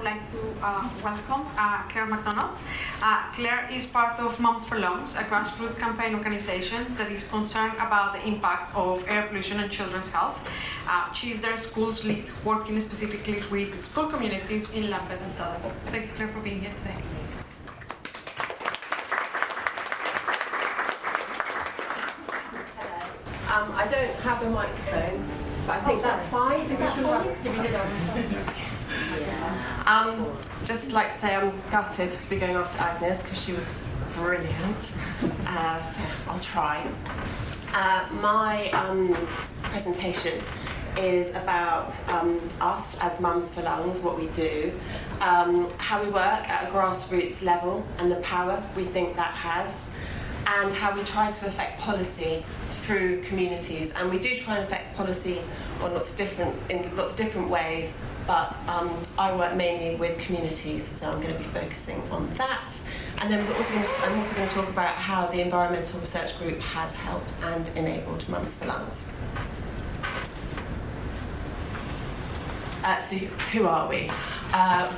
like to welcome Claire McDonald. Claire is part of Moms for Lungs, a grassroots campaign organization that is concerned about the impact of air pollution on children's health. She is their school's lead, working specifically with school communities in Lambeth and Southwark. Thank you, Claire, for being here today. I don't have a microphone, so I think that's fine. Is that fine? Just like to say I'm gutted to be going after Agnes because she was brilliant. So I'll try. My presentation is about us as Mums for Lungs, what we do, how we work at a grassroots level and the power we think that has, and how we try to affect policy through communities. And we do try and affect policy in lots of different ways, but I work mainly with communities, so I'm going to be focusing on that. And then I'm also going to talk about how the Environmental Research Group has helped and enabled Mums for Lungs. So who are we?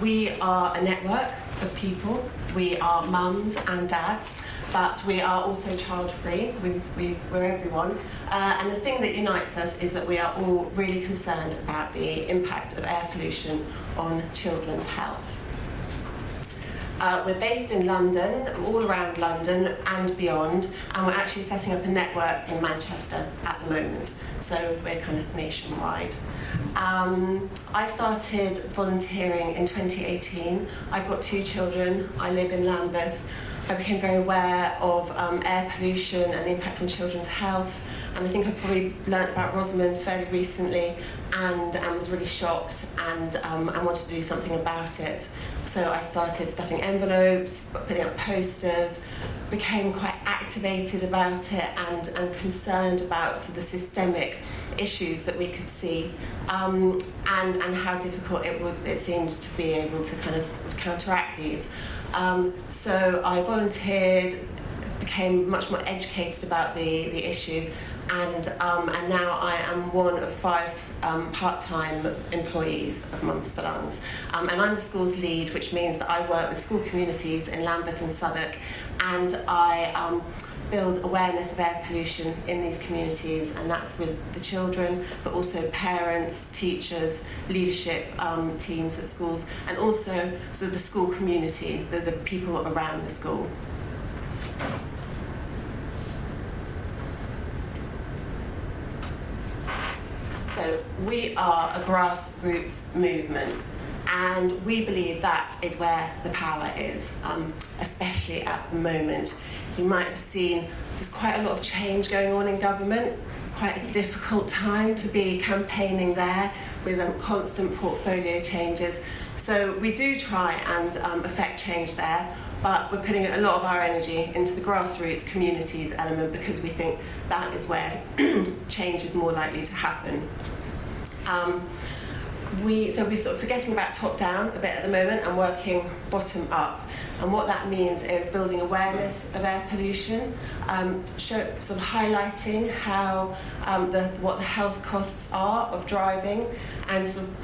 We are a network of people. We are mums and dads, but we are also child-free. We're everyone. And the thing that unites us is that we are all really concerned about the impact of air pollution on children's health. We're based in London, all around London and beyond, and we're actually setting up a network in Manchester at the moment. So we're kind of nationwide. I started volunteering in 2018. I've got 2 children. I live in Lambeth. I became very aware of air pollution and the impact on children's health. And I think I probably learnt about Rosamond fairly recently and was really shocked, and I wanted to do something about it. So I started stuffing envelopes, putting up posters, became quite activated about it and concerned about the systemic issues that we could see, and how difficult it seemed to be able to kind of counteract these. So I volunteered, became much more educated about the issue, and now I am one of 5 part-time employees of Mums for Lungs. And I'm the school's lead, which means that I work with school communities in Lambeth and Southwark, and I build awareness of air pollution in these communities, and that's with the children, but also parents, teachers, leadership teams at schools, and also sort of the school community, the people around the school. So we are a grassroots movement, and we believe that is where the power is, especially at the moment. You might have seen there's quite a lot of change going on in government. It's quite a difficult time to be campaigning there with constant portfolio changes. So we do try and affect change there, but we're putting a lot of our energy into the grassroots communities element because we think that is where change is more likely to happen. We're sort of forgetting about top-down a bit at the moment and working bottom-up. And what that means is building awareness of air pollution, sort of highlighting how what the health costs are of driving, and sort of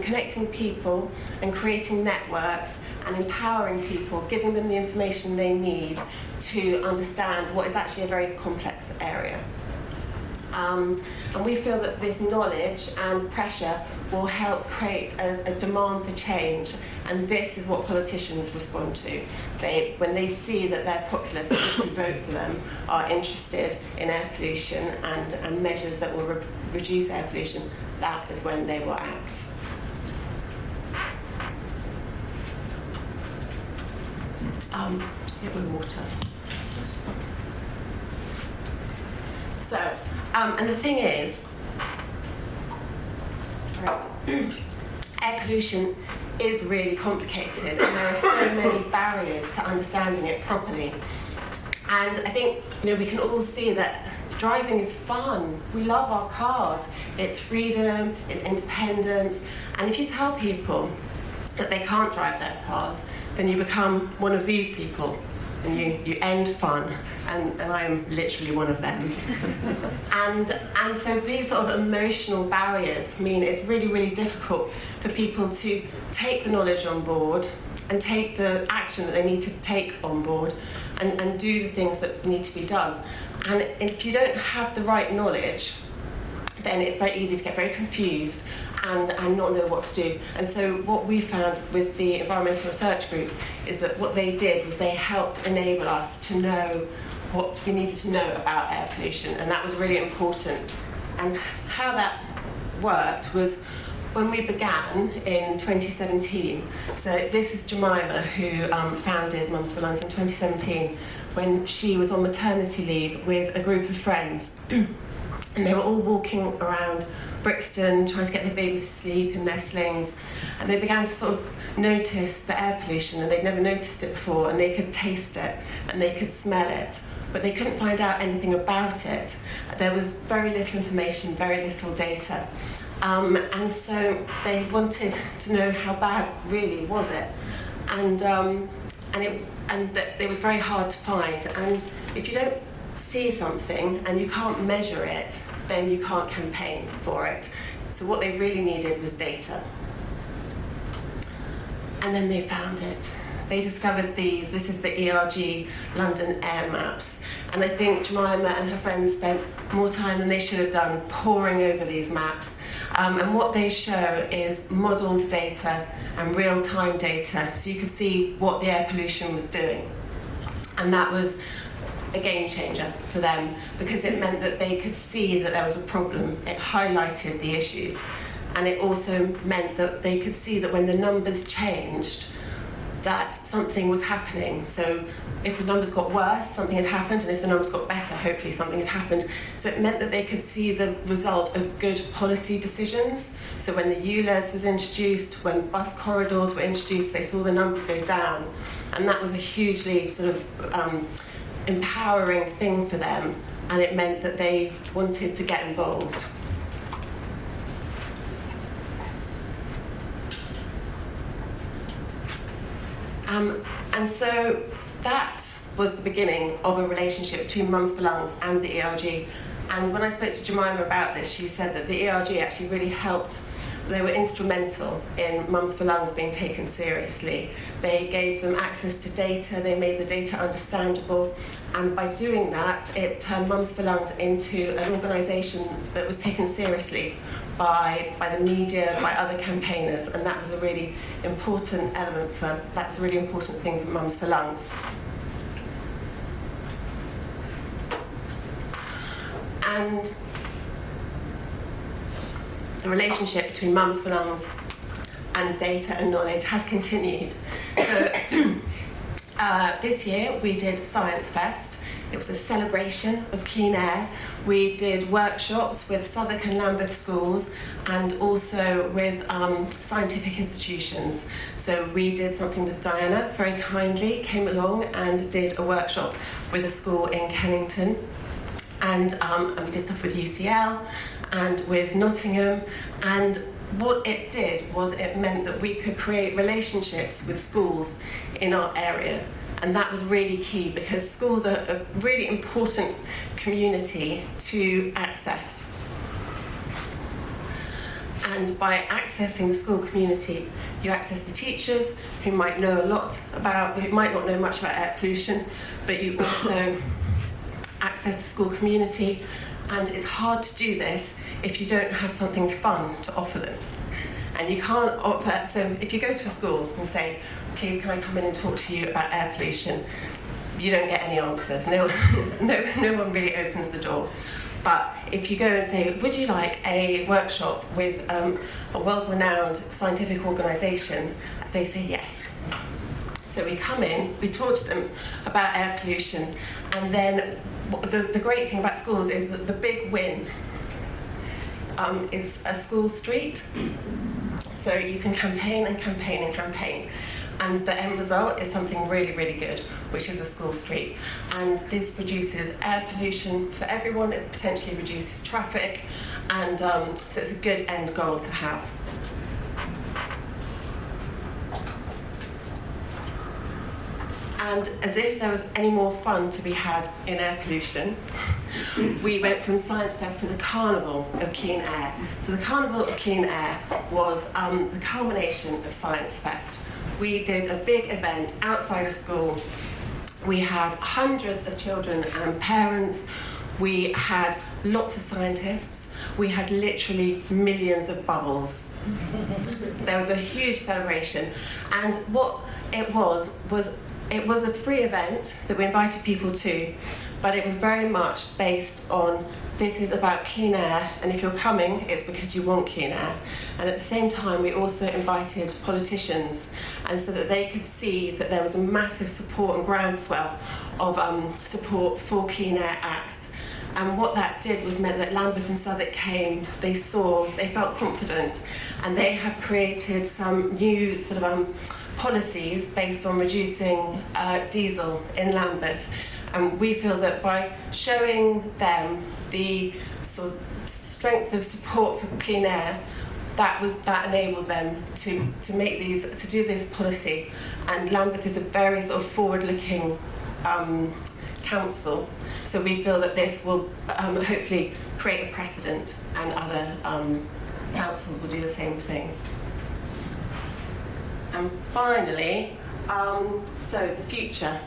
connecting people and creating networks and empowering people, giving them the information they need to understand what is actually a very complex area. And we feel that this knowledge and pressure will help create a demand for change, and this is what politicians respond to. When they see that their populace, the people who vote for them, are interested in air pollution and measures that will reduce air pollution, that is when they will act. Just get my water. So, and the thing is, air pollution is really complicated, and there are so many barriers to understanding it properly. And I think, we can all see that driving is fun. We love our cars. It's freedom, it's independence. And if you tell people that they can't drive their cars, then you become one of these people. and you end fun, and I am literally one of them. and so these sort of emotional barriers mean it's really, really difficult for people to take the knowledge on board and take the action that they need to take on board and do the things that need to be done. And if you don't have the right knowledge, then it's very easy to get very confused and not know what to do. And so what we found with the Environmental Research Group is that what they did was they helped enable us to know what we needed to know about air pollution, and that was really important. And how that worked was when we began in 2017, so this is Jemima who founded Mums for Lungs in 2017 when she was on maternity leave with a group of friends. And they were all walking around Brixton trying to get their babies to sleep in their slings, and they began to sort of notice the air pollution, and they'd never noticed it before, and they could taste it and they could smell it, but they couldn't find out anything about it. There was very little information, very little data, and so they wanted to know how bad really was it, and it was very hard to find. And if you don't see something and you can't measure it, then you can't campaign for it. So what they really needed was data. And then they found it. They discovered these. This is the ERG London Air Maps. And I think Jemima and her friends spent more time than they should have done poring over these maps. And what they show is modelled data and real-time data, so you could see what the air pollution was doing. And that was a game changer for them, because it meant that they could see that there was a problem. It highlighted the issues, and it also meant that they could see that when the numbers changed, that something was happening. So if the numbers got worse, something had happened, and if the numbers got better, hopefully something had happened. So it meant that they could see the result of good policy decisions. So when the ULEZ was introduced, when bus corridors were introduced, they saw the numbers go down, and that was a hugely sort of empowering thing for them, and it meant that they wanted to get involved. And so that was the beginning of a relationship between Mums for Lungs and the ERG. And when I spoke to Jemima about this, she said that the ERG actually really helped. They were instrumental in Mums for Lungs being taken seriously. They gave them access to data, they made the data understandable, and by doing that, it turned Mums for Lungs into an organisation that was taken seriously by the media, by other campaigners, and that was a really important thing for Mums for Lungs. And the relationship between Mums for Lungs and data and knowledge has continued. So this year we did Science Fest. It was a celebration of clean air. We did workshops with Southwark and Lambeth schools, and also with scientific institutions. So we did something with Diana, very kindly came along and did a workshop with a school in Kennington. And we did stuff with UCL and with Nottingham, and what it did was it meant that we could create relationships with schools in our area, and that was really key, because schools are a really important community to access. And by accessing the school community, you access the teachers who might know a lot about, who might not know much about air pollution, but you also access the school community, and it's hard to do this if you don't have something fun to offer them. And you can't offer, so if you go to a school and say, please can I come in and talk to you about air pollution, you don't get any answers. No one really opens the door. But if you go and say, would you like a workshop with a world-renowned scientific organisation, they say yes. So we come in, we talk to them about air pollution, and then the great thing about schools is that the big win is a school street. So you can campaign and campaign and campaign, and the end result is something really, really good, which is a school street. And this reduces air pollution for everyone, it potentially reduces traffic, and so it's a good end goal to have. And as if there was any more fun to be had in air pollution, we went from Science Fest to the Carnival of Clean Air. So the Carnival of Clean Air was the culmination of Science Fest. We did a big event outside of school. We had hundreds of children and parents. We had lots of scientists. We had literally millions of bubbles. There was a huge celebration. And what it was it was a free event that we invited people to, but it was very much based on this is about clean air, and if you're coming, it's because you want clean air. And at the same time, we also invited politicians, and so that they could see that there was a massive support and groundswell of support for Clean Air Acts. And what that did was meant that Lambeth and Southwark came, they saw, they felt confident, and they have created some new sort of policies based on reducing diesel in Lambeth. And we feel that by showing them the sort of strength of support for clean air, that enabled them to do this policy. And Lambeth is a very sort of forward-looking council, so we feel that this will hopefully create a precedent, and other councils will do the same thing. And finally, so the future.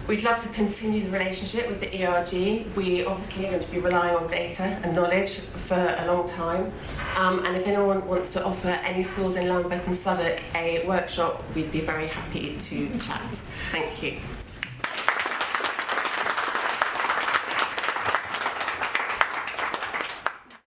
We'd love to continue the relationship with the ERG. We obviously are going to be relying on data and knowledge for a long time. And if anyone wants to offer any schools in Lambeth and Southwark a workshop, we'd be very happy to chat. Thank you.